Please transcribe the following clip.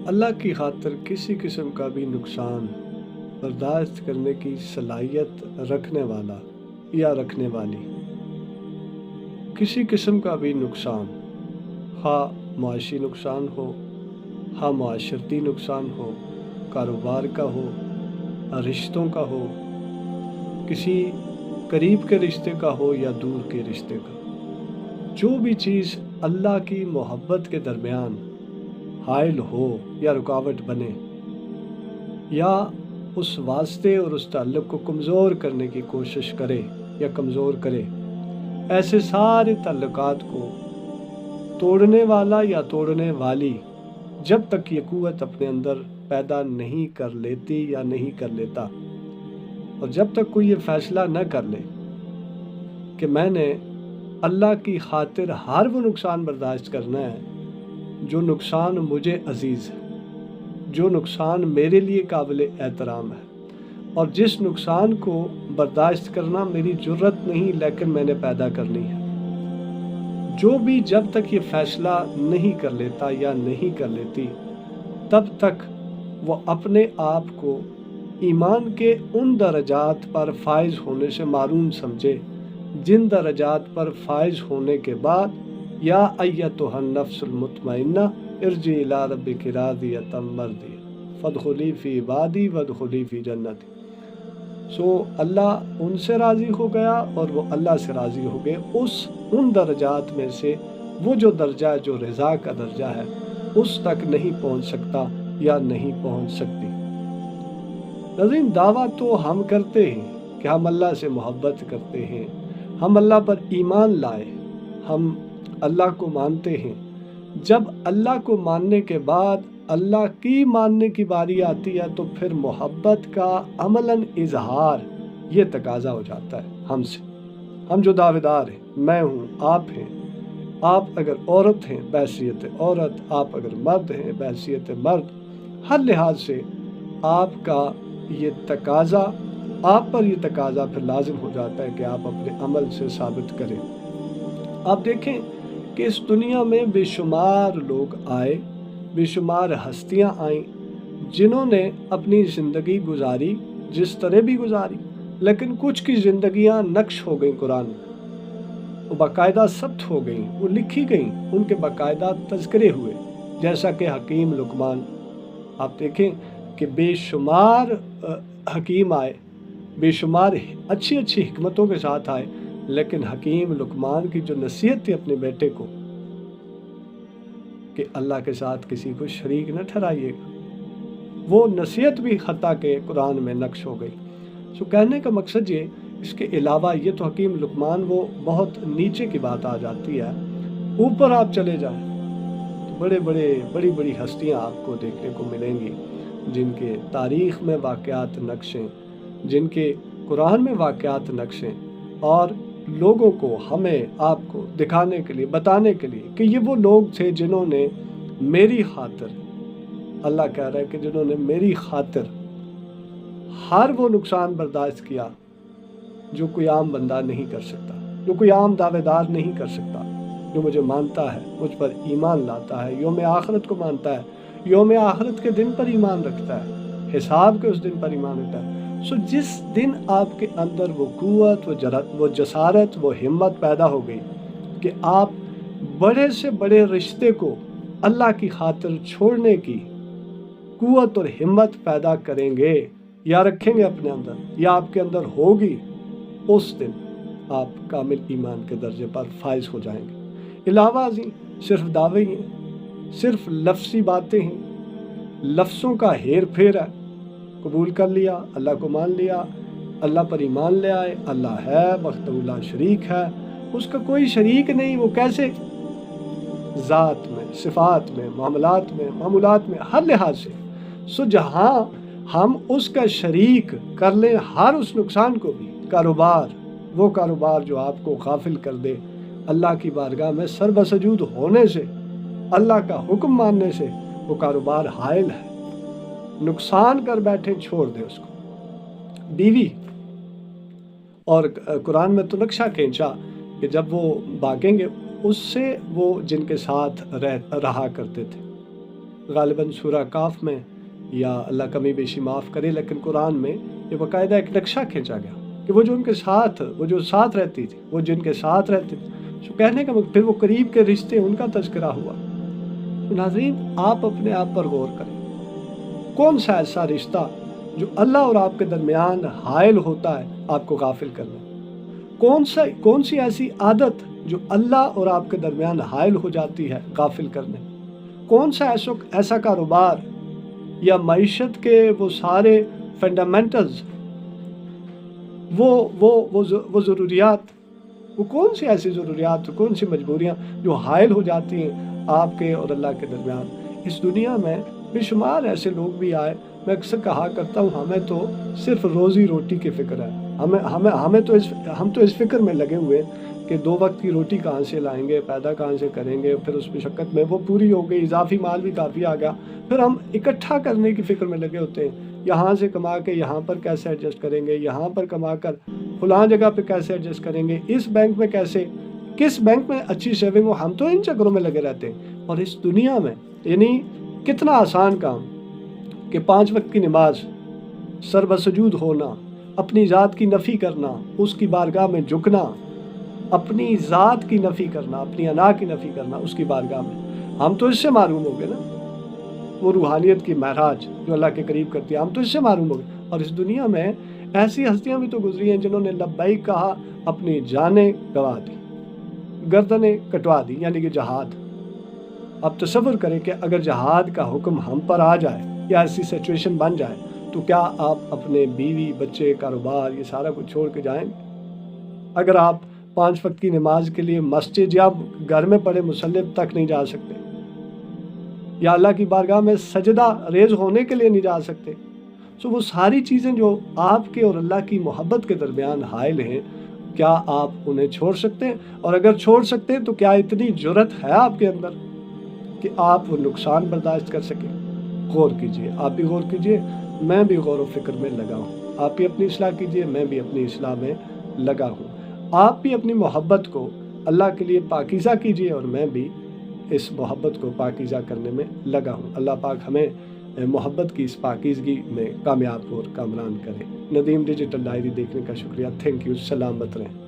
اللہ کی خاطر کسی قسم کا بھی نقصان برداشت کرنے کی صلاحیت رکھنے والا یا رکھنے والی، کسی قسم کا بھی نقصان، خواہ معاشی نقصان ہو، خواہ معاشرتی نقصان ہو، کاروبار کا ہو، رشتوں کا ہو، کسی قریب کے رشتے کا ہو یا دور کے رشتے کا، جو بھی چیز اللہ کی محبت کے درمیان حائل ہو یا رکاوٹ بنے یا اس واسطے اور اس تعلق کو کمزور کرنے کی کوشش کرے یا کمزور کرے، ایسے سارے تعلقات کو توڑنے والا یا توڑنے والی جب تک یہ قوت اپنے اندر پیدا نہیں کر لیتی یا نہیں کر لیتا، اور جب تک کوئی یہ فیصلہ نہ کر لے کہ میں نے اللہ کی خاطر ہر وہ نقصان برداشت کرنا ہے جو نقصان مجھے عزیز ہے، جو نقصان میرے لیے قابل احترام ہے، اور جس نقصان کو برداشت کرنا میری جرت نہیں لیکن میں نے پیدا کرنی ہے، جو بھی جب تک یہ فیصلہ نہیں کر لیتا یا نہیں کر لیتی تب تک وہ اپنے آپ کو ایمان کے ان درجات پر فائز ہونے سے معروم سمجھے جن درجات پر فائز ہونے کے بعد یا ایتھا النفس المطمئنہ ارجعی الی ربک راضیۃ مرضیہ فادخلی فی عبادی وادخلی فی جنتی۔ اللہ ان سے راضی ہو گیا اور وہ اللہ سے راضی ہو گئے، ان درجات میں سے وہ جو درجہ ہے جو رضا کا درجہ ہے اس تک نہیں پہنچ سکتا یا نہیں پہنچ سکتی۔ ناظرین، دعویٰ تو ہم کرتے ہیں کہ ہم اللہ سے محبت کرتے ہیں، ہم اللہ پر ایمان لائے، ہم اللہ کو مانتے ہیں۔ جب اللہ کو ماننے کے بعد اللہ کی ماننے کی باری آتی ہے تو پھر محبت کا عملاً اظہار یہ تقاضا ہو جاتا ہے ہم سے، ہم جو دعوے دار ہیں، میں ہوں، آپ ہیں، آپ اگر عورت ہیں بحیثیت عورت، آپ اگر مرد ہیں بحیثیت مرد، ہر لحاظ سے آپ کا یہ تقاضا، آپ پر یہ تقاضا پھر لازم ہو جاتا ہے کہ آپ اپنے عمل سے ثابت کریں۔ آپ دیکھیں کہ اس دنیا میں بے شمار لوگ آئے، بے شمار ہستیاں آئیں جنہوں نے اپنی زندگی گزاری، جس طرح بھی گزاری، لیکن کچھ کی زندگیاں نقش ہو گئیں قرآن میں، وہ باقاعدہ ثبت ہو گئیں، وہ لکھی گئیں، ان کے باقاعدہ تذکرے ہوئے، جیسا کہ حکیم لقمان۔ آپ دیکھیں کہ بے شمار حکیم آئے، بے شمار اچھی اچھی حکمتوں کے ساتھ آئے، لیکن حکیم لقمان کی جو نصیحت تھی اپنے بیٹے کو کہ اللہ کے ساتھ کسی کو شریک نہ ٹھہرائیے گا، وہ نصیحت بھی حتیٰ کہ قرآن میں نقش ہو گئی۔ کہنے کا مقصد یہ، اس کے علاوہ یہ تو حکیم لقمان وہ بہت نیچے کی بات آ جاتی ہے، اوپر آپ چلے جائیں تو بڑی بڑی ہستیاں آپ کو دیکھنے کو ملیں گی جن کے تاریخ میں واقعات نقشیں، جن کے قرآن میں واقعات نقشیں، اور لوگوں کو، ہمیں، آپ کو دکھانے کے لیے، بتانے کے لیے کہ یہ وہ لوگ تھے جنہوں نے میری خاطر، اللہ کہہ رہا ہے کہ جنہوں نے میری خاطر ہر وہ نقصان برداشت کیا جو کوئی عام بندہ نہیں کر سکتا، جو کوئی عام دعوے دار نہیں کر سکتا، جو مجھے مانتا ہے، مجھ پر ایمان لاتا ہے، یوم آخرت کو مانتا ہے، یوم آخرت کے دن پر ایمان رکھتا ہے، حساب کے اس دن پر ایمان رکھتا ہے۔ جس دن آپ کے اندر وہ قوت، وہ جسارت، وہ ہمت پیدا ہو گئی کہ آپ بڑے سے بڑے رشتے کو اللہ کی خاطر چھوڑنے کی قوت اور ہمت پیدا کریں گے یا رکھیں گے اپنے اندر، یا آپ کے اندر ہوگی، اس دن آپ کامل ایمان کے درجے پر فائز ہو جائیں گے۔ علاوہ ازیں صرف دعوے ہیں، صرف لفظی باتیں ہیں، لفظوں کا ہیر پھیر ہے، قبول کر لیا، اللہ کو مان لیا، اللہ پر ایمان لے آئے، اللہ ہے، وحدہ لا شریک ہے، اس کا کوئی شریک نہیں، وہ کیسے؟ ذات میں، صفات میں، معاملات میں، ہر لحاظ سے۔ جہاں ہم اس کا شریک کر لیں ہر اس نقصان کو بھی، وہ کاروبار جو آپ کو غافل کر دے اللہ کی بارگاہ میں سر بسجود ہونے سے، اللہ کا حکم ماننے سے، وہ کاروبار حائل ہے، نقصان کر بیٹھے، چھوڑ دے اس کو۔ بیوی، اور قرآن میں تو نقشہ کھینچا کہ جب وہ بھاگیں گے اس سے وہ جن کے ساتھ رہا کرتے تھے، غالباً سورہ کاف میں، یا اللہ کمی بیشی معاف کرے، لیکن قرآن میں یہ باقاعدہ ایک نقشہ کھینچا گیا کہ وہ جو ان کے ساتھ، وہ جو ساتھ رہتی تھی، وہ جن کے ساتھ رہتے تھے، تو کہنے کا پھر وہ قریب کے رشتے، ان کا تذکرہ ہوا۔ تو ناظرین، آپ اپنے آپ پر غور کریں، کون سا ایسا رشتہ جو اللہ اور آپ کے درمیان حائل ہوتا ہے آپ کو غافل کرنے؟ کون سی ایسی عادت جو اللہ اور آپ کے درمیان حائل ہو جاتی ہے غافل کرنے؟ کون سا ایسا کاروبار یا معیشت کے وہ سارے فنڈامنٹلز، وہ ضروریات، وہ کون سی ایسی ضروریات، کون سی مجبوریاں جو حائل ہو جاتی ہیں آپ کے اور اللہ کے درمیان؟ اس دنیا میں بے شمار ایسے لوگ بھی آئے، میں اکثر کہا کرتا ہوں، ہمیں تو صرف روزی روٹی کی فکر ہے، ہم تو اس فکر میں لگے ہوئے کہ 2 وقت کی روٹی کہاں سے لائیں گے، پیدا کہاں سے کریں گے، پھر اس مشقت میں وہ پوری ہو گئی، اضافی مال بھی کافی آ گیا، پھر ہم اکٹھا کرنے کی فکر میں لگے ہوتے ہیں، یہاں سے کما کے یہاں پر کیسے ایڈجسٹ کریں گے، یہاں پر کما کر فلاں جگہ پہ کیسے ایڈجسٹ کریں گے، اس بینک میں کیسے، کس بینک میں اچھی سیونگ ہو، ہم تو ان چکروں میں لگے رہتے ہیں۔ اور اس دنیا میں یعنی کتنا آسان کام کہ 5 وقت کی نماز، سر بسجود ہونا، اپنی ذات کی نفی کرنا، اس کی بارگاہ میں جھکنا، اپنی ذات کی نفی کرنا، اپنی انا کی نفی کرنا اس کی بارگاہ میں، ہم تو اس سے معروم ہو گئے نا۔ وہ روحانیت کی معراج جو اللہ کے قریب کرتی ہے، ہم تو اس سے معروم ہو گئے۔ اور اس دنیا میں ایسی ہستیاں بھی تو گزری ہیں جنہوں نے لبیک کہا، اپنی جانیں گوا دی، گردنیں کٹوا دی، یعنی کہ جہاد۔ اب تصور کریں کہ اگر جہاد کا حکم ہم پر آ جائے یا ایسی سچویشن بن جائے تو کیا آپ اپنے بیوی، بچے، کاروبار، یہ سارا کچھ چھوڑ کے جائیں گے؟ اگر آپ 5 وقت کی نماز کے لیے مسجد یا گھر میں پڑے مصلی تک نہیں جا سکتے، یا اللہ کی بارگاہ میں سجدہ ریز ہونے کے لیے نہیں جا سکتے، تو وہ ساری چیزیں جو آپ کے اور اللہ کی محبت کے درمیان حائل ہیں، کیا آپ انہیں چھوڑ سکتے ہیں؟ اور اگر چھوڑ سکتے ہیں تو کیا اتنی جرت ہے آپ کے اندر کہ آپ وہ نقصان برداشت کر سکیں؟ غور کیجئے، آپ بھی غور کیجئے، میں بھی غور و فکر میں لگا ہوں، آپ بھی اپنی اصلاح کیجئے، میں بھی اپنی اصلاح میں لگا ہوں، آپ بھی اپنی محبت کو اللہ کے لیے پاکیزہ کیجئے، اور میں بھی اس محبت کو پاکیزہ کرنے میں لگا ہوں۔ اللہ پاک ہمیں محبت کی اس پاکیزگی میں کامیاب اور کامران کرے۔ ندیم ڈیجیٹل ڈائری دیکھنے کا شکریہ، تھینک یو، سلامت رہیں۔